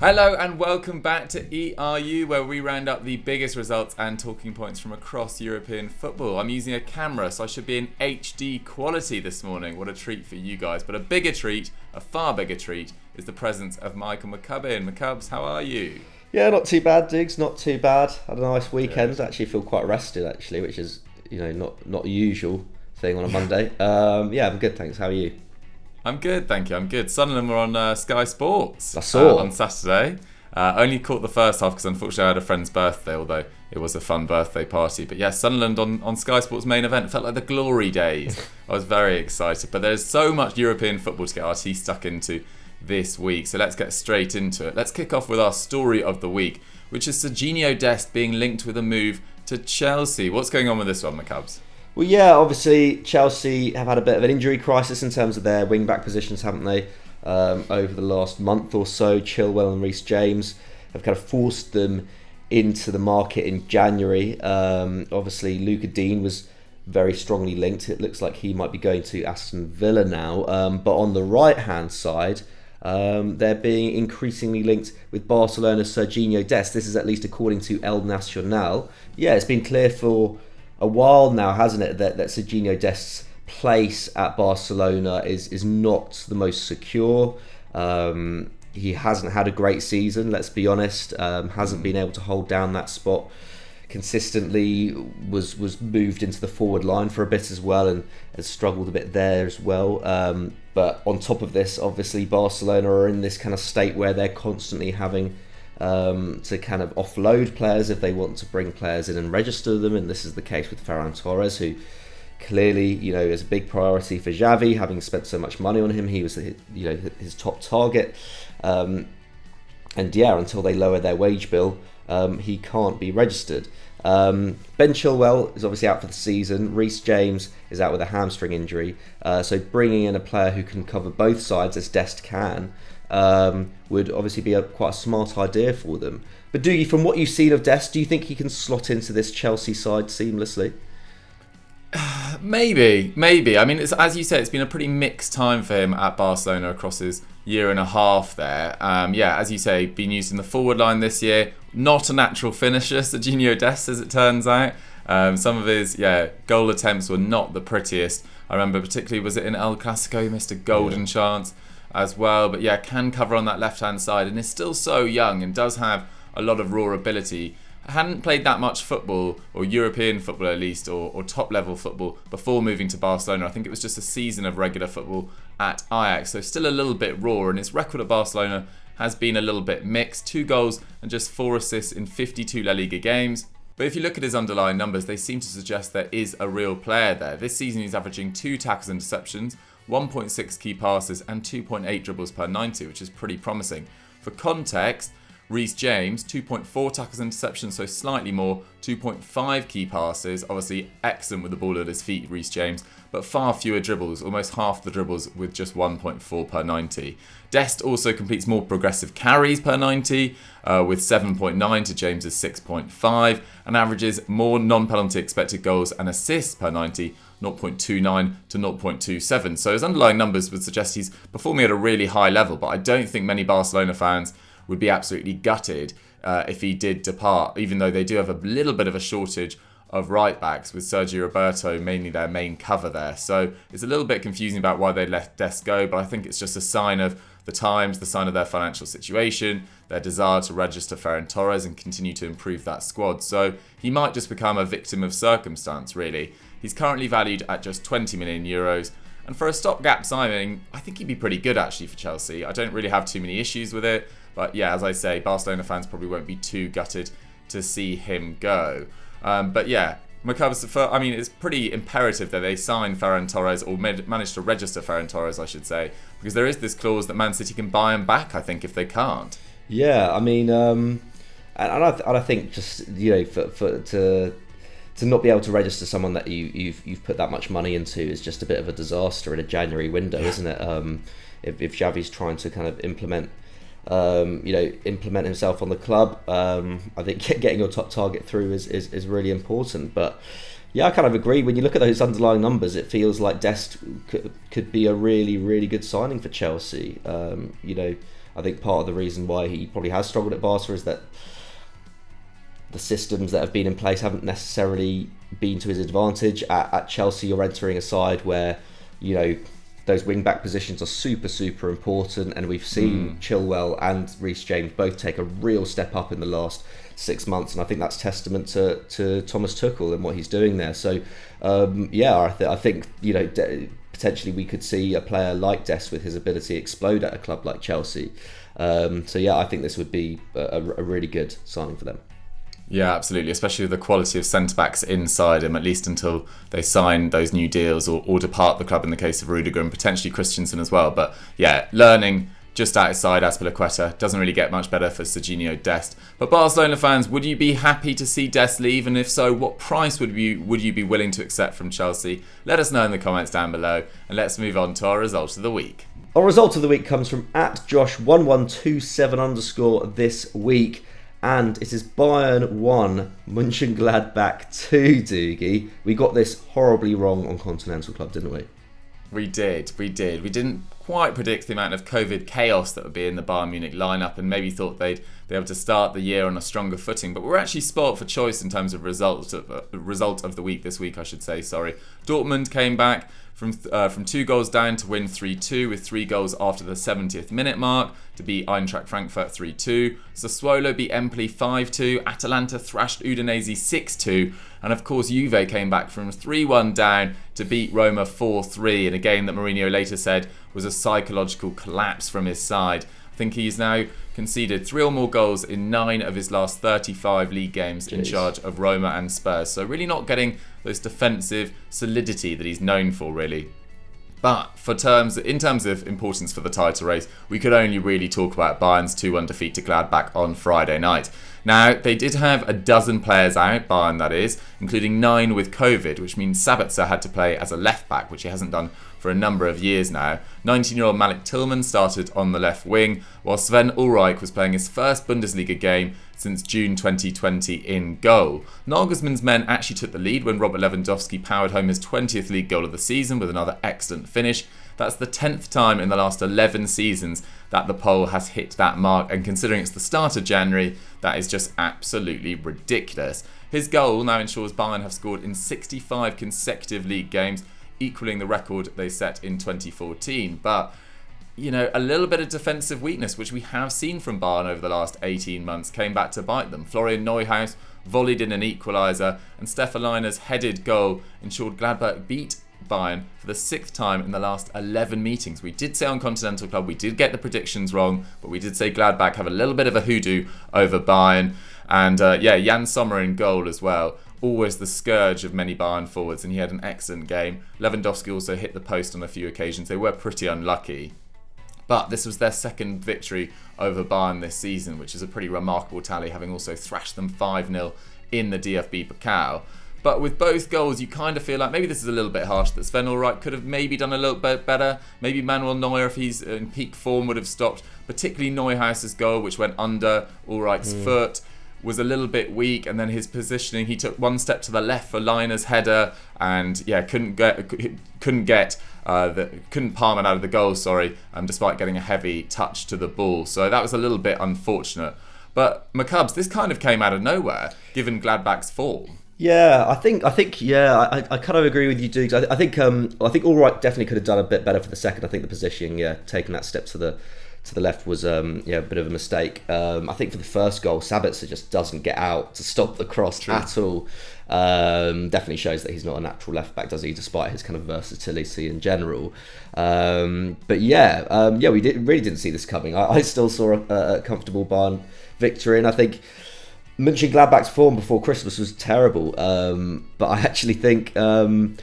Hello and welcome back to ERU, where we round up the biggest results and talking points from across European football. I'm using a camera, so I should be in HD quality this morning. What a treat for you guys. But a bigger treat, a far bigger treat, is the presence of Michael McCubbin. McCubbs, how are you? Yeah, not too bad, Diggs. Not too bad. Had a nice weekend. Actually feel quite rested, actually, which is not the usual thing on a Monday. Yeah, I'm good, thanks. How are you? I'm good, thank you. I'm good. Sunderland were on Sky Sports I saw on Saturday. Only caught the first half because unfortunately I had a friend's birthday, although it was a fun birthday party. But yeah, Sunderland on Sky Sports main event felt like the glory days. I was very excited. But there's so much European football to get our teeth stuck into this week. So let's get straight into it. Let's kick off with our story of the week, which is Sergino Dest being linked with a move to Chelsea. What's going on with this one, McCubbs? Well, yeah, obviously Chelsea have had a bit of an injury crisis in terms of their wing-back positions, haven't they? Over the last month or so, Chilwell and Reece James have kind of forced them into the market in January. Obviously, Luca Dean was very strongly linked. It looks like he might be going to Aston Villa now. But on the right-hand side, they're being increasingly linked with Barcelona's Sergino Dest. This is at least according to El Nacional. Yeah, it's been clear for a while now, hasn't it, that Sergino Dest's place at Barcelona is not the most secure. He hasn't had a great season, let's be honest. Hasn't been able to hold down that spot consistently. Was moved into the forward line for a bit as well, and has struggled a bit there as well. But on top of this, obviously Barcelona are in this kind of state where they're constantly having to kind of offload players if they want to bring players in and register them, and this is the case with Ferran Torres, who clearly is a big priority for Xavi, having spent so much money on him. He was his top target, and yeah, until they lower their wage bill, he can't be registered. Ben Chilwell is obviously out for the season. Reece James is out with a hamstring injury, so bringing in a player who can cover both sides, as Dest can, would obviously be quite a smart idea for them. But from what you've seen of Dest, do you think he can slot into this Chelsea side seamlessly? Maybe. I mean, as you say, it's been a pretty mixed time for him at Barcelona across his year and a half there. Yeah, as you say, been used in the forward line this year. Not a natural finisher, Sergino Dest, as it turns out. Some of his goal attempts were not the prettiest. I remember particularly, was it in El Clasico, he missed a golden chance as well. But yeah, can cover on that left-hand side and is still so young and does have a lot of raw ability. I hadn't played that much football, or European football at least, or top-level football before moving to Barcelona. I think it was just a season of regular football at Ajax, so still a little bit raw, and his record at Barcelona has been a little bit mixed. 2 goals and just 4 assists in 52 La Liga games. But if you look at his underlying numbers, they seem to suggest there is a real player there. This season he's averaging 2 tackles and interceptions, 1.6 key passes and 2.8 dribbles per 90, which is pretty promising. For context, Reece James, 2.4 tackles and interceptions, so slightly more, 2.5 key passes, obviously excellent with the ball at his feet, Reece James, but far fewer dribbles, almost half the dribbles with just 1.4 per 90. Dest also completes more progressive carries per 90, with 7.9 to James's 6.5, and averages more non-penalty expected goals and assists per 90, 0.29 to 0.27. So his underlying numbers would suggest he's performing at a really high level, but I don't think many Barcelona fans would be absolutely gutted if he did depart, even though they do have a little bit of a shortage of right backs, with Sergio Roberto mainly their main cover there. So it's a little bit confusing about why they let Dest go, but I think it's just a sign of the times, the sign of their financial situation, their desire to register Ferran Torres and continue to improve that squad. So he might just become a victim of circumstance, really. He's currently valued at just 20 million euros. And for a stopgap signing, I think he'd be pretty good actually for Chelsea. I don't really have too many issues with it. But yeah, as I say, Barcelona fans probably won't be too gutted to see him go. But yeah, McCubbs, it's pretty imperative that they sign Ferran Torres, or manage to register Ferran Torres, I should say, because there is this clause that Man City can buy him back, I think, if they can't. Yeah, I mean, and I think just to not be able to register someone that you've put that much money into is just a bit of a disaster in a January window, isn't it? If Xavi's trying to kind of implement himself on the club, I think getting your top target through is really important. But yeah, I kind of agree. When you look at those underlying numbers, it feels like Dest could be a really, really good signing for Chelsea. I think part of the reason why he probably has struggled at Barca is that the systems that have been in place haven't necessarily been to his advantage. At Chelsea, you're entering a side where, you know, those wing-back positions are super important, and we've seen Chilwell and Reece James both take a real step up in the last 6 months, and I think that's testament to Thomas Tuchel and what he's doing there. So, I think, you know, potentially we could see a player like Dest with his ability explode at a club like Chelsea. I think this would be a really good signing for them. Yeah, absolutely, especially with the quality of centre-backs inside him, at least until they sign those new deals or depart the club in the case of Rudiger and potentially Christensen as well. But yeah, learning just outside Azpilicueta doesn't really get much better for Sergino Dest. But Barcelona fans, would you be happy to see Dest leave? And if so, what price would you be willing to accept from Chelsea? Let us know in the comments down below, and let's move on to our result of the week. Our result of the week comes from @Josh1127_ this week. And it is Bayern 1, Mönchengladbach 2, Doogie. We got this horribly wrong on Continental Club, didn't we? We did. We didn't quite predict the amount of COVID chaos that would be in the Bayern Munich lineup, and maybe thought they'd be able to start the year on a stronger footing. But we're actually spoilt for choice in terms of result of the week this week, I should say. Sorry. Dortmund came back from 2 goals down to win 3-2 with 3 goals after the 70th minute mark to beat Eintracht Frankfurt 3-2. Sassuolo beat Empoli 5-2. Atalanta thrashed Udinese 6-2. And of course Juve came back from 3-1 down to beat Roma 4-3 in a game that Mourinho later said was a psychological collapse from his side. I think he's now conceded 3 or more goals in 9 of his last 35 league games in charge of Roma and Spurs. So really not getting those defensive solidity that he's known for, really. But in terms of importance for the title race, we could only really talk about Bayern's 2-1 defeat to Gladbach on Friday night. Now, they did have a dozen players out, Bayern that is, including 9 with COVID, which means Sabitzer had to play as a left-back, which he hasn't done for a number of years now. 19-year-old Malik Tillman started on the left wing, while Sven Ulreich was playing his first Bundesliga game since June 2020 in goal. Nagelsmann's men actually took the lead when Robert Lewandowski powered home his 20th league goal of the season with another excellent finish. That's the 10th time in the last 11 seasons that the Pole has hit that mark, and considering it's the start of January, that is just absolutely ridiculous. His goal now ensures Bayern have scored in 65 consecutive league games, equaling the record they set in 2014. But, you know, a little bit of defensive weakness, which we have seen from Bayern over the last 18 months, came back to bite them. Florian Neuhaus volleyed in an equaliser, and Stefan Leiner's headed goal ensured Gladbach beat Bayern for the 6th time in the last 11 meetings. We did say on Continental Club, we did get the predictions wrong, but we did say Gladbach have a little bit of a hoodoo over Bayern. And Jan Sommer in goal as well. Always the scourge of many Bayern forwards, and he had an excellent game. Lewandowski also hit the post on a few occasions. They were pretty unlucky. But this was their 2nd victory over Bayern this season, which is a pretty remarkable tally, having also thrashed them 5-0 in the DFB Pokal. But with both goals, you kind of feel like maybe this is a little bit harsh, that Sven Ulreich could have maybe done a little bit better. Maybe Manuel Neuer, if he's in peak form, would have stopped. Particularly Neuhaus's goal, which went under Ulreich's foot, was a little bit weak. And then his positioning, he took 1 step to the left for Leiner's header, and couldn't palm it out of the goal. Despite getting a heavy touch to the ball. So that was a little bit unfortunate. But McCubs, this kind of came out of nowhere, given Gladbach's form. Yeah, I think, I kind of agree with you, Dukes. I think Ulreich definitely could have done a bit better for the second. I think the positioning, taking that step to the left was a bit of a mistake. I think for the first goal, Sabitzer just doesn't get out to stop the cross at all. Definitely shows that he's not a natural left back, does he? Despite his kind of versatility in general. We really didn't see this coming. I still saw a comfortable Bayern victory, and I think Mönchengladbach's form before Christmas was terrible, but I actually think that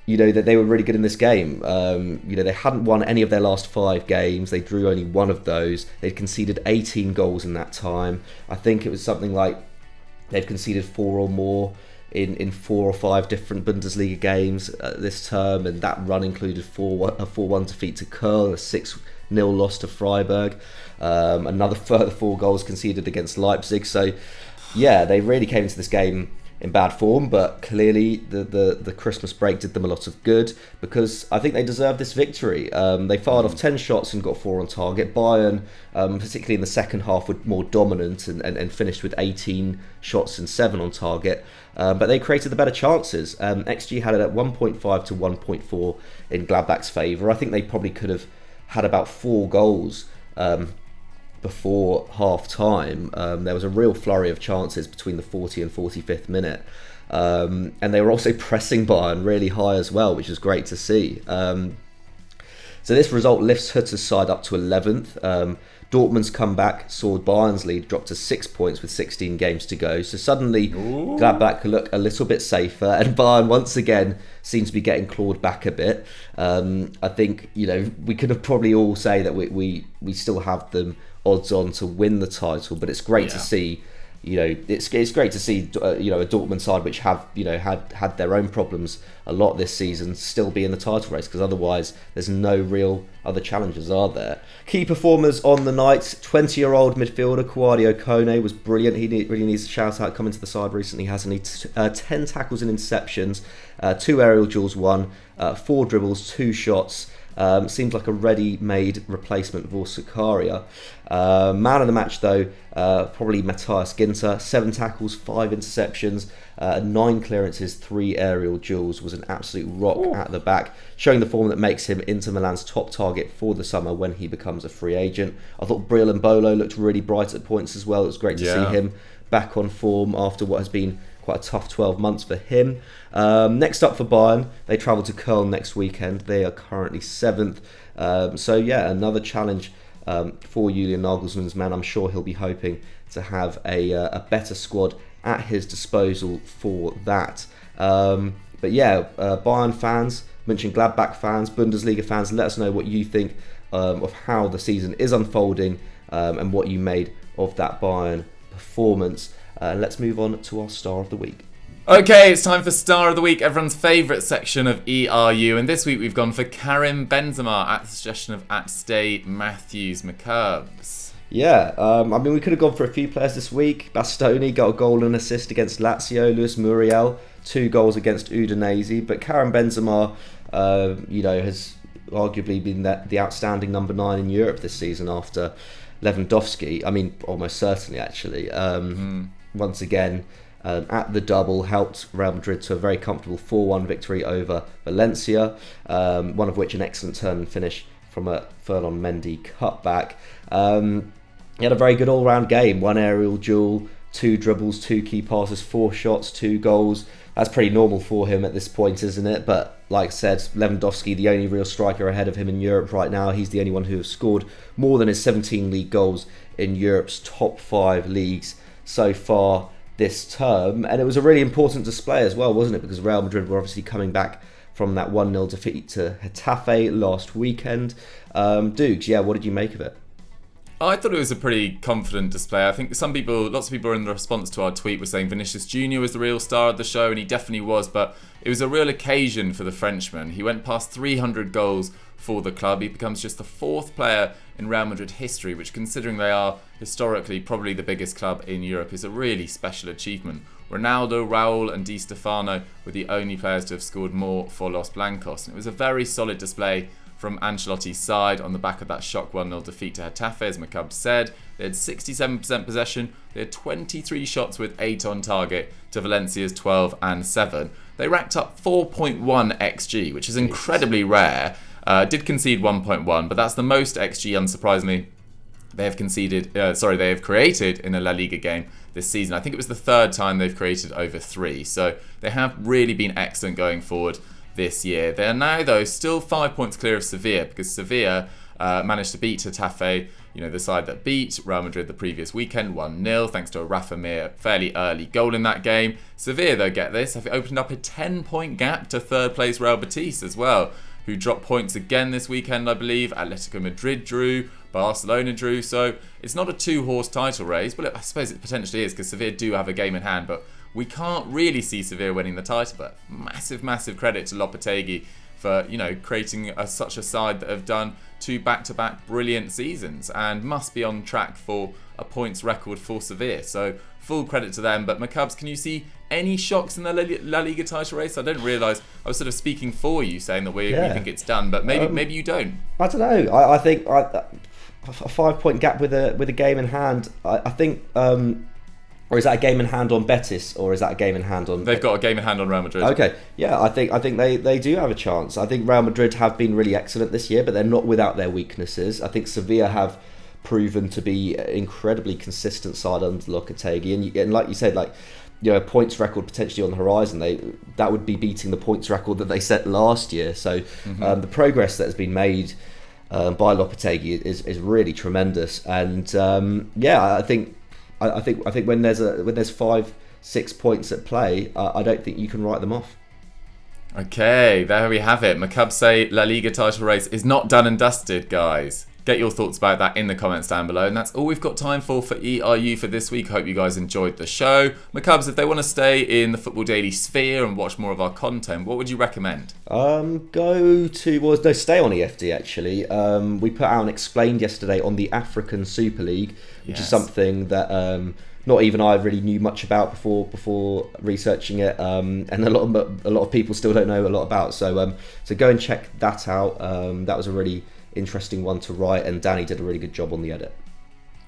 they were really good in this game. They hadn't won any of their last 5 games. They drew only 1 of those. They'd conceded 18 goals in that time. I think it was something like they've conceded 4 or more in 4 or 5 different Bundesliga games this term, and that run included a 4-1 defeat to Köln, a 6-0 loss to Freiburg, another further 4 goals conceded against Leipzig. So, yeah, they really came into this game in bad form, but clearly the Christmas break did them a lot of good, because I think they deserved this victory. They fired off 10 shots and got 4 on target. Bayern, particularly in the second half, were more dominant and finished with 18 shots and 7 on target. But they created the better chances. XG had it at 1.5 to 1.4 in Gladbach's favour. I think they probably could have had about 4 goals before half time. There was a real flurry of chances between the 40 and 45th minute. And they were also pressing Bayern really high as well, which is great to see. So this result lifts Hütter's side up to 11th. Dortmund's comeback saw Bayern's lead drop to 6 points with 16 games to go. So suddenly Gladbach could look a little bit safer, and Bayern once again seems to be getting clawed back a bit. I think, we could have probably all say that we still have them odds on to win the title, but it's great to see. It's great to see a Dortmund side which have had their own problems a lot this season still be in the title race, because otherwise there's no real other challengers, are there? Key performers on the night: 20-year-old midfielder Kouadio Kone was brilliant. He really needs a shout out coming to the side recently, hasn't he? 10 tackles and interceptions, 2 aerial duels won, 4 dribbles, 2 shots. Seems like a ready-made replacement for Sakaria. Man of the match, though, probably Matthias Ginter. 7 tackles, 5 interceptions, 9 clearances, 3 aerial duels. Was an absolute rock at the back, showing the form that makes him Inter Milan's top target for the summer when he becomes a free agent. I thought Brill and Bolo looked really bright at points as well. It was great to see him back on form after what has been quite a tough 12 months for him. Next up for Bayern, they travel to Köln next weekend. They are currently 7th. Another challenge for Julian Nagelsmann's men. I'm sure he'll be hoping to have a better squad at his disposal for that. Bayern fans, Mönchengladbach fans, Bundesliga fans, let us know what you think of how the season is unfolding and what you made of that Bayern performance. Let's move on to our Star of the Week. Okay, it's time for Star of the Week, everyone's favourite section of ERU. And this week we've gone for Karim Benzema at the suggestion of @Stay Matthews McCurbs. We could have gone for a few players this week. Bastoni got a goal and assist against Lazio. Luis Muriel, 2 goals against Udinese. But Karim Benzema, has arguably been the outstanding number 9 in Europe this season after Lewandowski. Almost certainly, actually. Once again, at the double, helped Real Madrid to a very comfortable 4-1 victory over Valencia, one of which an excellent turn and finish from a Ferland Mendy cutback. He had a very good all-round game. 1 aerial duel, 2 dribbles, 2 key passes, 4 shots, 2 goals. That's pretty normal for him at this point, isn't it? But like I said, Lewandowski, the only real striker ahead of him in Europe right now. He's the only one who has scored more than his 17 league goals in Europe's top 5 leagues so far this term. And it was a really important display as well, wasn't it? Because Real Madrid were obviously coming back from that 1-0 defeat to Getafe last weekend. Dukes, what did you make of it? I thought it was a pretty confident display. I think lots of people in the response to our tweet were saying Vinicius Jr. was the real star of the show, and he definitely was, but it was a real occasion for the Frenchman. He went past 300 goals for the club. He becomes just the 4th player in Real Madrid history, which, considering they are historically probably the biggest club in Europe, is a really special achievement. Ronaldo, Raul and Di Stefano were the only players to have scored more for Los Blancos, and it was a very solid display from Ancelotti's side on the back of that shock 1-0 defeat to Getafe, as McCubbs said. They had 67% possession, they had 23 shots with 8 on target to Valencia's 12 and 7. They racked up 4.1 XG, which is incredibly rare. Did concede 1.1, but that's the most XG, unsurprisingly, they have created in a La Liga game this season. I think it was the 3rd time they've created over 3, so they have really been excellent going forward this year. They are now, though, still 5 points clear of Sevilla, because Sevilla managed to beat Getafe, the side that beat Real Madrid the previous weekend, 1-0, thanks to a Rafa Mir fairly early goal in that game. Sevilla, though, get this, have opened up a 10-point gap to 3rd place Real Betis as well, who dropped points again this weekend, I believe. Atletico Madrid drew, Barcelona drew, so it's not a 2-horse title race. Well, I suppose it potentially is, because Sevilla do have a game in hand, but we can't really see Sevilla winning the title. But massive credit to Lopetegui for, creating such a side that have done 2 back-to-back brilliant seasons and must be on track for a points record for Sevilla. So full credit to them. But Macubs, can you see any shocks in the La Liga title race? I don't realise I was sort of speaking for you, saying that we think it's done, but maybe you don't. I don't know. I think a 5-point gap with a game in hand. I think. Or is that a game in hand on Betis, or is that a game in hand on? They've got a game in hand on Real Madrid. Okay, yeah, I think they do have a chance. I think Real Madrid have been really excellent this year, but they're not without their weaknesses. I think Sevilla have proven to be an incredibly consistent side under Lopetegui, and like you said, a points record potentially on the horizon. That would be beating the points record that they set last year. So the progress that has been made by Lopetegui is really tremendous, and I think when there's 5-6 points at play, I don't think you can write them off. Okay, there we have it. Macubs say La Liga title race is not done and dusted, guys. Get your thoughts about that in the comments down below. And that's all we've got time for ERU for this week. Hope you guys enjoyed the show. Macubs, if they want to stay in the Football Daily sphere and watch more of our content, what would you recommend? Stay on EFD actually. We put out an Explained yesterday on the African Super League, which is something that not even I really knew much about before researching it, and a lot of people still don't know a lot about. So go and check that out. That was a really interesting one to write, and Danny did a really good job on the edit.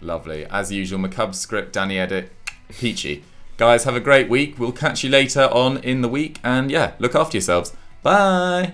Lovely. As usual, Macub's script, Danny edit, peachy. Guys, have a great week. We'll catch you later on in the week, and look after yourselves. Bye.